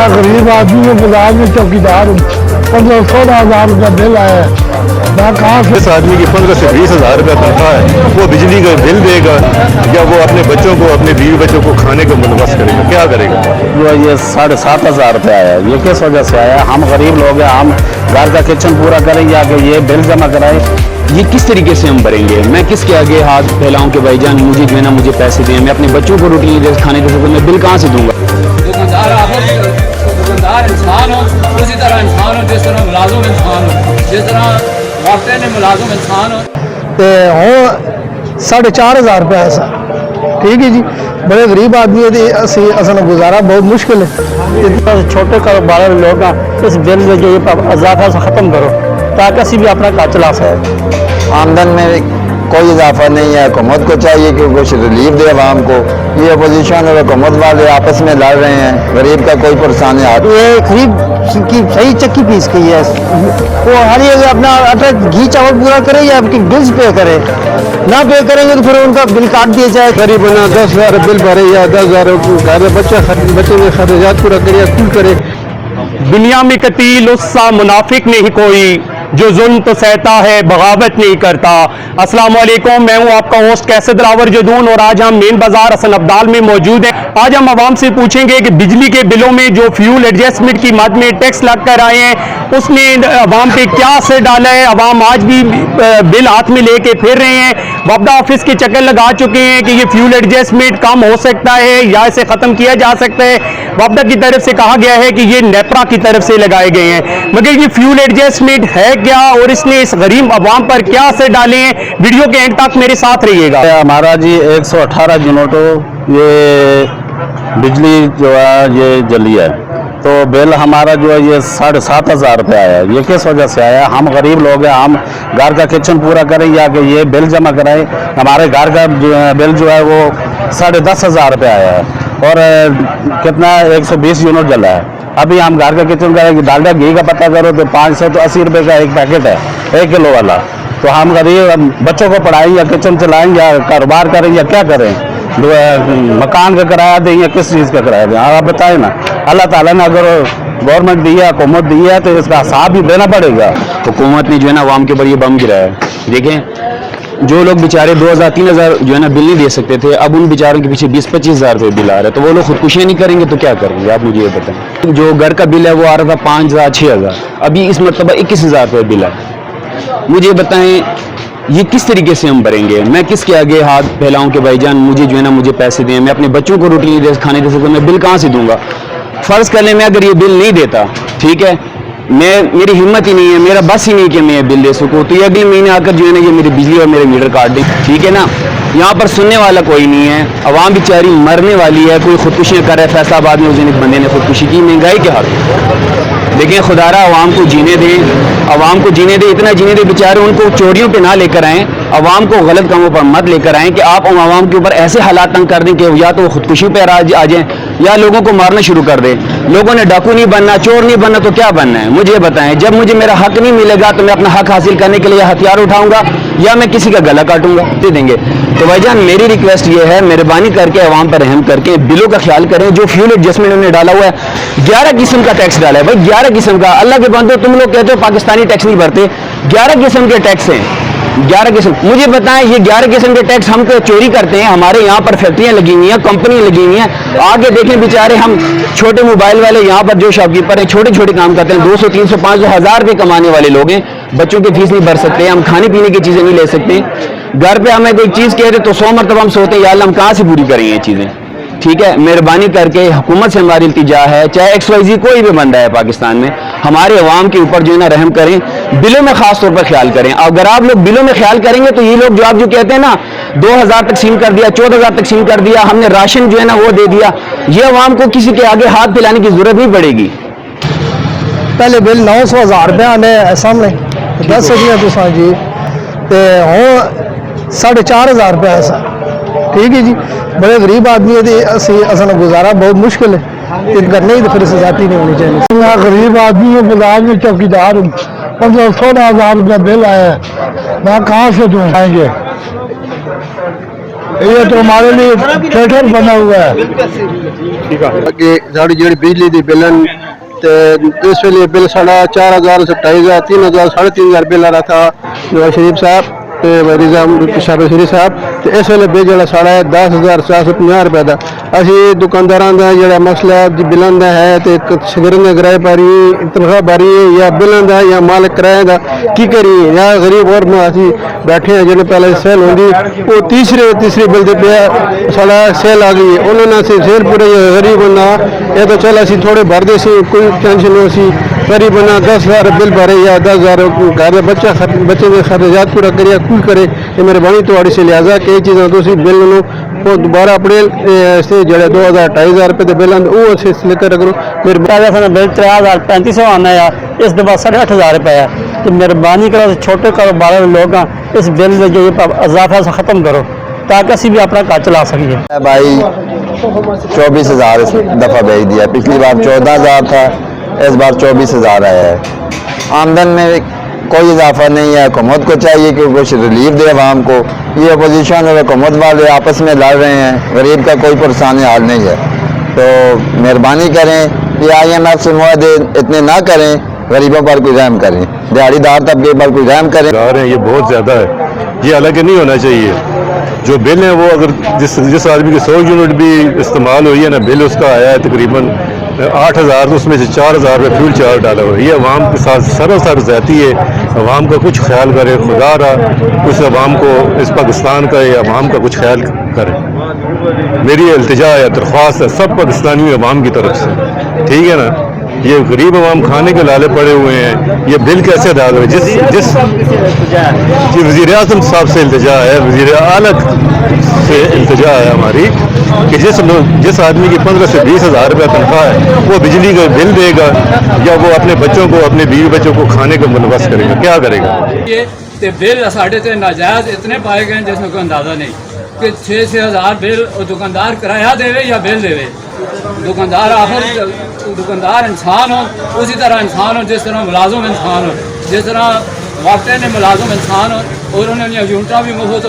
मैं गरीब आदमी हूँ, बाजार में चौकीदार हूँ। 15-16 हज़ार रुपया बिल आया है, मैं कहाँ से? इस आदमी की 15 से 20 हज़ार रुपया तनख्वाह है, वो बिजली का बिल देगा या वो अपने बच्चों को, अपने बीवी बच्चों को खाने का बंदोबस्त करेगा? क्या करेगा? ये 7,500 रुपया आया। ये किस वजह से आया? हम गरीब लोग हैं, हम घर का किचन पूरा करें या कि ये बिल जमा कराएं? ये किस तरीके से हम भरेंगे? मैं किसके आगे हाथ फैलाऊं कि भाईजान मुझे जो है ना मुझे पैसे दें, मैं अपने बच्चों को रोटी नहीं दे खाने दे सकता, मैं बिल कहाँ से दूंगा? दुकानदार इंसान हो उसी तरह इंसान हो, जिस तरह मुलाजिम इंसान हो, जिस तरह डॉक्टर ने मुलाजिम इंसान हो। तो हूँ 4,500 रुपया ऐसा, ठीक है जी। बड़े गरीब आदमी है, असल गुजारा बहुत मुश्किल है। छोटे कारोबार लोग इस बिल में जो इजाफा से ख़त्म करो ताकि असी भी अपना काम चला सकें। आमदन में कोई इजाफा नहीं है। हुकूमत को चाहिए कि कुछ रिलीफ दे आवाम को। ये अपोजिशन और हुकूमत वाले आपस में लड़ रहे हैं, गरीब का कोई परेशानी आ रही है। ये गरीब की सही चक्की पीस गई है, वो हर एक अपना आटा घी चावल पूरा करे या आपकी बिल्स पे करे, ना पे करेंगे तो फिर उनका बिल काट दिया जाए। गरीब बना 10,000 बिल भरे या 10,000 घर बच्चे के खर्चात पूरा करे या कुल करे। दुनिया में कतील उससा मुनाफिक नहीं कोई, जो जुल्म तो सहता है बगावत नहीं करता। अस्सलाम वालेकुम, मैं हूं आपका होस्ट कैसर दिलावर जदून और आज हम मेन बाजार हसन अब्दाल में मौजूद हैं। आज हम आवाम से पूछेंगे कि बिजली के बिलों में जो फ्यूल एडजस्टमेंट की मद में टैक्स लग कर आए हैं उसने आवाम पे क्या असर डाला है। आवाम आज भी बिल हाथ में लेके फिर रहे हैं, वफदा ऑफिस के चक्कर लगा चुके हैं कि ये फ्यूल एडजस्टमेंट कम हो सकता है या इसे ख़त्म किया जा सकता है। वफदा की तरफ से कहा गया है कि ये नेपरा की तरफ से लगाए गए हैं, मगर ये फ्यूल एडजस्टमेंट है क्या और इसने इस गरीब आवाम पर क्या असर डाले हैं? वीडियो के एंड तक मेरे साथ रहिएगा। हमारा जी 118 यूनिटों ये बिजली जो है ये जली है, तो बिल हमारा जो है ये 7,500 रुपया आया। ये किस वजह से आया? हम गरीब लोग हैं, हम घर का किचन पूरा करें या कि ये बिल जमा कराएं? हमारे घर का बिल जो है वो 10,500 रुपया आया है और कितना 120 यूनिट जला है। अभी हम घर का किचन करेंगे, डालडा घी का पता करो तो 580 रुपये का एक पैकेट है 1 किलो वाला। तो हम गरीब बच्चों को पढ़ाएं या किचन चलाएं या कारोबार करें या क्या करें? मकान का किराया दें या किस चीज़ का किराया दें? आप बताएं ना। अल्लाह ताला ने अगर गवर्नमेंट दी है, हुकूमत दी है, तो इसका हिसाब भी देना पड़ेगा। हुकूमत ने जो है ना आवाम के ऊपर ये बम गिराया है। देखें, जो लोग बेचारे 2,000-3,000 जो है ना बिल नहीं दे सकते थे, अब उन बेचारों के पीछे 20-25 हज़ार रुपये बिल आ रहा है, तो वो लोग खुदकुशियाँ नहीं करेंगे तो क्या करेंगे? आप मुझे ये बताएं। जो घर का बिल है वो आ रहा था 5,000-6,000, अभी इस मरतबा 21,000 रुपये बिल है। मुझे बताएं ये किस तरीके से हम भरेंगे? मैं किसके आगे हाथ फैलाऊं कि भाईजान मुझे जो है ना मुझे पैसे दें, मैं अपने बच्चों को रोटी नहीं दे खाने दे सकता, मैं बिल कहाँ से दूंगा? फ़र्ज़ कर लें मैं अगर ये बिल नहीं देता, ठीक है, मेरी हिम्मत ही नहीं है, मेरा बस ही नहीं कि मैं ये बिल दे सकूँ, तो ये अगले महीने आकर जो है ना ये मेरी बिजली और मेरे मीटर काट दें, ठीक है ना। यहाँ पर सुनने वाला कोई नहीं है, आवाम बेचारी मरने वाली है, कोई खुदकुशियाँ कर रहा है। फैसलाबाद में उस दिन एक बंदे ने खुदकुशी की, महंगाई के हाथ। लेकिन खुदारा आवाम को जीने दें, आवाम को जीने दें, इतना जीने दें बेचारे उनको चोरियों पे ना लेकर आएँ, आवाम को गलत कामों पर मत लेकर आएँ कि आप आवाम के ऊपर ऐसे हालात तंग कर दें कि या तो वो खुदकुशी पर आ जाएँ या लोगों को मारना शुरू कर दें। लोगों ने डाकू नहीं बनना, चोर नहीं बनना, तो क्या बनना है? मुझे बताएं। जब मुझे मेरा हक नहीं मिलेगा तो मैं अपना हक हासिल करने के लिए हथियार उठाऊंगा या मैं किसी का गला काटूंगा? दे देंगे। तो भाईजान मेरी रिक्वेस्ट ये है, मेहरबानी करके आवाम पर रहम करके बिलों का ख्याल करें। जो फ्यूल एडजस्टमेंट उन्होंने डाला हुआ है, 11 किस्म का टैक्स डाला है भाई, 11 किस्म का। अल्लाह के बंदो, तुम लोग कहते हो पाकिस्तानी टैक्स नहीं भरते, 11 किस्म के टैक्स हैं, 11 किस्म। मुझे बताएं ये 11 किस्म के टैक्स हम चोरी करते हैं? हमारे यहाँ पर फैक्ट्रियाँ लगी हुई हैं, कंपनियाँ लगी हुई हैं। आगे देखें बेचारे हम छोटे मोबाइल वाले यहाँ पर जो शॉपकीपर हैं, छोटे छोटे काम करते हैं, 200, 300, 500, 1000 रुपये कमाने वाले लोग हैं। बच्चों की फीस नहीं भर सकते, हम खाने पीने की चीज़ें नहीं ले सकते। घर पे हमें कोई चीज़ कहते तो 100 मरतबा हम सोचते हैं या अल्लाह हम कहाँ से पूरी करें ये चीज़ें? ठीक है, मेहरबानी करके हुकूमत से हमारी इल्तिजा है, चाहे XYZ कोई भी बंदा है पाकिस्तान में, हमारे अवाम के ऊपर जो है ना रहम करें, बिलों में खास तौर पर ख्याल करें। अगर आप लोग बिलों में ख्याल करेंगे तो ये लोग जो आप जो कहते हैं ना 2,000 तकसीम कर दिया, 14,000 तकसीम कर दिया, हमने राशन जो है ना वो दे दिया, ये अवाम को किसी के आगे हाथ फैलाने की जरूरत नहीं पड़ेगी। पहले बिल 900,000 रुपया आने सामने 10 सदियाँ तो जी, तो हूँ 4,500 रुपया ऐसा, ठीक है जी। बड़े गरीब आदमी है, असल गुजारा बहुत मुश्किल है, इनका नहीं तो फिर जाती नहीं होनी चाहिए। मैं गरीब आदमी हूँ, बाजार में चौकीदार हूँ, 15-16 हज़ार रुपया बिल आया है, मैं कहाँ से दूँ? आएंगे ये तो हमारे लिए थिएटर बना हुआ है कि साड़ी जी बिजली की बिलन इस वे बिल साढ़ा 4000 से 2500 3000 3500 बिल आ रहा था नवाज शरीफ साहब शरीफ साहब तो इस वे बिल जो साढ़ा है 10,450 रुपए का असी दुकानदारों का जो मसला बिलों का है तो शगरन का किराए बारी तनख्वाह बारी है या बिलों का या मालिक किराए का की करिए या गरीब और असी बैठे हैं जो पहले सेल होंगी वो तीसरे बिल दे पे साढ़ा सेल आ गई है उन्होंने सेल पूरे गरीब बंदा ये तो चल असी थोड़े भरते सी कोई टेंशन नहीं सी गरीब बंदा 10,000 बिल भरे या 10,000 घर बच्चे के खर्चात पूरा करे कोई करे ये मेहरबानी थोड़ी से लिहाजा कई चीज़ें तुम बिल वो दोबारा अपने से जो 2,000-2,500 रुपये के बिल वो लेकर करो मेरे बिल 3,3500 आना है इस दफा 8,500 रुपये है तो मेहरबानी करो छोटे कारोबार लोग इस बिल में जो इजाफा से ख़त्म करो ताकि असी भी अपना घर चला सकिए। भाई 24,000 इस दफ़ा भेज दिया, पिछली बार 14,000 था, इस बार 24,000 आया है। आमदन में कोई इजाफा नहीं है। हुकूमत को चाहिए कि कुछ रिलीफ दे आवाम को। ये अपोजिशन और हुकूमत वाले आपस में लड़ रहे हैं, गरीब का कोई परेशानी हाल नहीं है। तो मेहरबानी करें कि IMF से मुआहदे इतने ना करें, गरीबों पर कोई रहम करें, दिहाड़ीदार तबके पर कोई रहम करें। ये बहुत ज़्यादा है, ये हालांकि नहीं होना चाहिए। जो बिल है वो अगर जिस आदमी की 100 यूनिट भी इस्तेमाल हुई है ना, बिल उसका आया है तकरीबन 8,000, तो उसमें से 4,000 रुपये फ्यूल चार्ज डाला हुआ है। ये अवाम के साथ सरासर ज़्यादती है। अवाम का कुछ ख्याल करे खुदा रहा, कुछ अवाम को इस पाकिस्तान का या अवाम का कुछ ख्याल करे। मेरी इल्तिजा या दरख्वास्त है सब पाकिस्तानी अवाम की तरफ से, ठीक है ना। ये गरीब अवाम खाने के लाले पड़े हुए हैं, ये बिल कैसे अदा हुए? जिस वज़ीर आज़म साहब से इल्तिजा है, वज़ीर आला से इल्तिजा है हमारी कि जिस आदमी की 15 से 20,000 रुपये तनख्वाह है वो बिजली का बिल देगा या वो अपने बच्चों को, अपने बीवी बच्चों को खाने का बंदोबस्त करेगा, क्या करेगा? ये बिल साढ़े ते नाजायज़ इतने पाए गए जिसमें कोई अंदाज़ा नहीं कि 6,000 बिल और दुकानदार किराया देवे या बिल देवे। दुकानदार आखिर दुकानदार इंसान हो, उसी तरह इंसान हो जिस तरह मुलाजिम इंसान हो, जिस तरह वाकई ने मुलाजिम इंसान हो और उन्होंने यूनिटा भी मुफ्त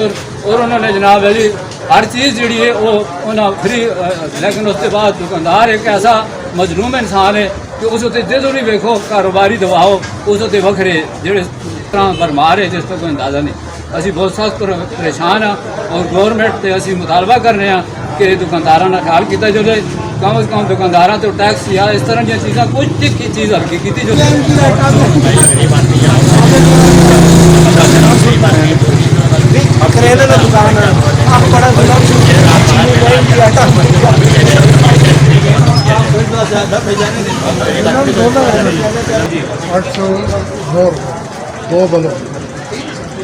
और उन्होंने जनाब जी हर चीज़ जी है वो उन्हें फ्री। लेकिन उसके बाद दुकानदार एक ऐसा मजलूम इंसान है कि उस उत्ते जो भी वेखो कारोबारी दबाओ उस उत्ते वखरे जिस तरह भरमार है जिसका कोई अंदाज़ा नहीं। असी बहुत सख्त परेशान हाँ और गौरमेंट से असी मुतालबा कर रहे हैं कि दुकानदारों का ख्याल किया जाए, कम अज़ कम दुकानदारों तो टैक्स या इस तरह दी चीज़ा कुछ चीज़ हल्की की जो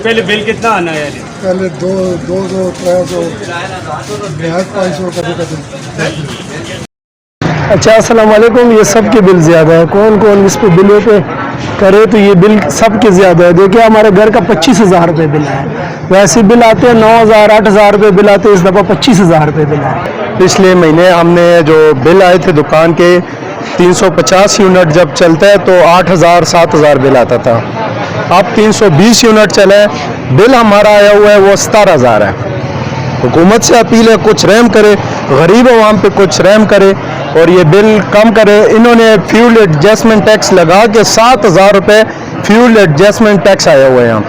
पहले बिल कितना आना है? पहले 200-300 500 कभी। अच्छा, अस्सलाम वालेकुम। ये सब के बिल ज़्यादा है, कौन कौन इस पे बिलों पे करे तो ये बिल सब के ज़्यादा है। देखिए हमारे घर का 25,000 रुपये बिल है, वैसे बिल आते हैं 9,000 8,000 रुपये बिल आते हैं, इस दफ़ा 25,000 रुपये बिल है। पिछले महीने हमने जो बिल आए थे दुकान के 350 यूनिट जब चलता है तो 8,000 7,000 बिल आता था। अब 320 यूनिट चले, बिल हमारा आया हुआ है वो 17,000 है। हुकूमत से अपील है कुछ रहम करे, गरीब अवाम पे कुछ रहम करे और ये बिल कम करे। इन्होंने फ्यूल एडजस्टमेंट टैक्स लगा के 7,000 रुपये फ्यूल एडजस्टमेंट टैक्स आए हुए हैं।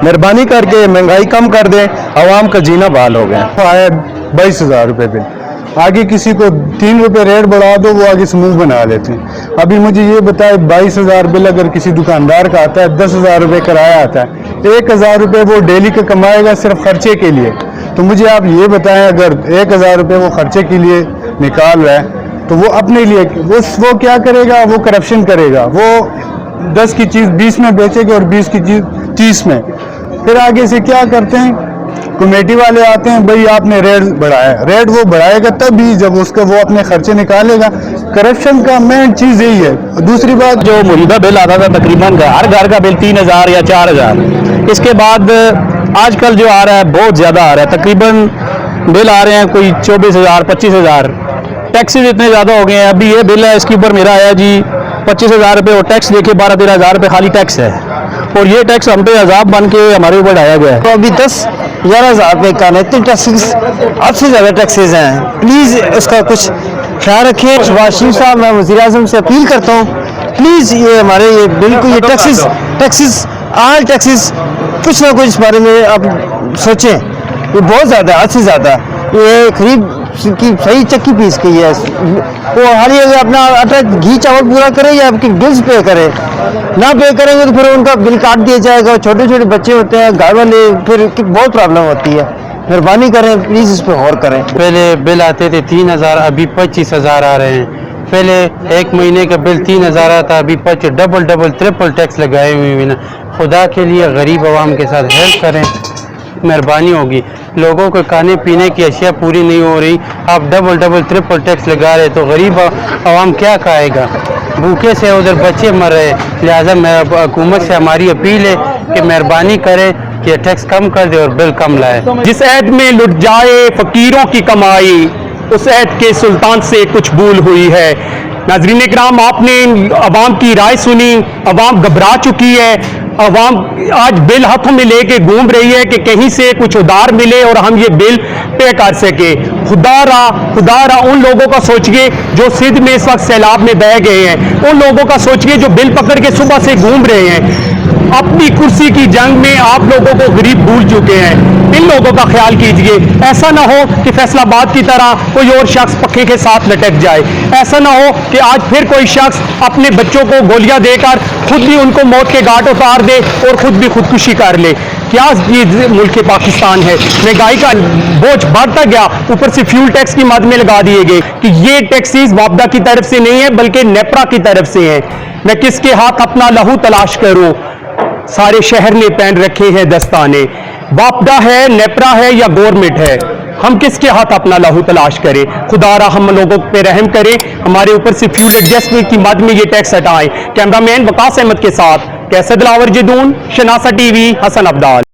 मेहरबानी करके महंगाई कम कर दें, अवाम का जीना बहाल हो गया। आया 22,000 रुपये बिल, आगे किसी को 3 रुपये रेट बढ़ा दो वो आगे समूह बना लेते हैं। अभी मुझे ये बताए 22,000 बिल अगर किसी दुकानदार का आता है, 10,000 रुपये किराया आता है, 1,000 रुपये वो डेली का कमाएगा सिर्फ खर्चे के लिए। तो मुझे आप ये बताएं अगर 1,000 रुपये वो खर्चे के लिए निकाल रहा है तो वो अपने लिए वो क्या करेगा? वो करप्शन करेगा, वो 10 की चीज़ 20 में बेचेगा और 20 की चीज़ 30 में। फिर आगे से क्या करते हैं, कमेटी वाले आते हैं, भाई आपने रेट बढ़ाया। रेट वो बढ़ाएगा तभी जब उसका वो अपने खर्चे निकालेगा। करप्शन का मेन चीज़ यही है। दूसरी बात, जो मौजूदा बिल आता था तकरीबन हर घर का बिल 3,000 या 4,000, इसके बाद आजकल जो आ रहा है बहुत ज़्यादा आ रहा है। तकरीबन बिल आ रहे हैं कोई 24,000 25,000। टैक्सेस इतने ज़्यादा हो गए हैं। अभी ये बिल है, इसके ऊपर मेरा आया जी 25,000 रुपये और टैक्स देखिए 12-13 हज़ार रुपये खाली टैक्स है और ये टैक्स हम पे अजाब बन के हमारे ऊपर आया गया है। तो अभी 10 11,000 रुपये का इतने टैक्सेस, हद से ज़्यादा टैक्सेस हैं। प्लीज़ उसका कुछ ख्याल रखें। शहबाज शरीफ साहब, मैं वज़ीर आज़म से अपील करता हूँ, प्लीज़ ये हमारे ये बिल्कुल ये टैक्सेस ऑल टैक्सेस कुछ ना कुछ इस बारे में आप सोचें। ये बहुत ज़्यादा, हद से ज़्यादा ये खरीद की सही चक्की पीस की है। वो हर ये अपना आटा घी चावल पूरा करे या आपके बिल्स पे करे, ना पे करेंगे तो फिर उनका बिल काट दिया जाएगा। छोटे छोटे बच्चे होते हैं, घर वाले, फिर बहुत प्रॉब्लम होती है। मेहरबानी करें प्लीज़ इस पर गौर करें। पहले बिल आते थे 3,000, अभी 25,000 आ रहे हैं। पहले एक महीने का बिल 3,000 आता, अभी डबल ट्रिपल टैक्स लगाए हुए हैं ना। खुदा के लिए गरीब आवाम के साथ हेल्प करें, मेहरबानी होगी। लोगों को खाने पीने की अशिया पूरी नहीं हो रही, आप डबल ट्रिपल टैक्स लगा रहे तो गरीब आवाम क्या खाएगा? भूखे से उधर बच्चे मर रहे। लिहाजा हुकूमत से हमारी अपील है कि मेहरबानी करें कि टैक्स कम कर दे और बिल कम लाए। जिस ऐद में लुट जाए फकीरों की कमाई, उस ऐद के सुल्तान से कुछ भूल हुई है। नाज़रीन इकराम, आपने अवाम की राय सुनी, अवाम घबरा चुकी है। अवाम आज बिल हाथों में लेके घूम रही है कि कहीं से कुछ उधार मिले और हम ये बिल पे कर सके। खुदा रा उन लोगों का सोचिए जो सिंध में इस वक्त सैलाब में बह गए हैं, उन लोगों का सोचिए जो बिल पकड़ के सुबह से घूम रहे हैं। अपनी कुर्सी की जंग में आप लोगों को गरीब भूल चुके हैं। इन लोगों का ख्याल कीजिए। ऐसा ना हो कि फैसलाबाद की तरह कोई और शख्स पक्के के साथ लटक जाए। ऐसा ना हो कि आज फिर कोई शख्स अपने बच्चों को गोलियां देकर खुद भी उनको मौत के घाट उतार दे और खुद भी खुदकुशी कर ले। क्या ये मुल्क पाकिस्तान है? महंगाई का बोझ बढ़ता गया, ऊपर से फ्यूल टैक्स की मद में लगा दिए गए कि ये टैक्सीज वापदा की तरफ से नहीं है बल्कि नेपरा की तरफ से है। मैं किसके हाथ अपना लहू तलाश करूं? सारे शहर ने पहन रखे हैं दस्ताने। वापदा है, नेपरा है या गवर्नमेंट है? हम किसके हाथ अपना लहू तलाश करें? खुदारा हम लोगों पे रहम करें, हमारे ऊपर से फ्यूल एडजस्टमेंट की मद में ये टैक्स हटाएं। कैमरामैन वकास अहमद के साथ कैसर दिलावर जदून, शनासा टीवी, हसन अब्दाल।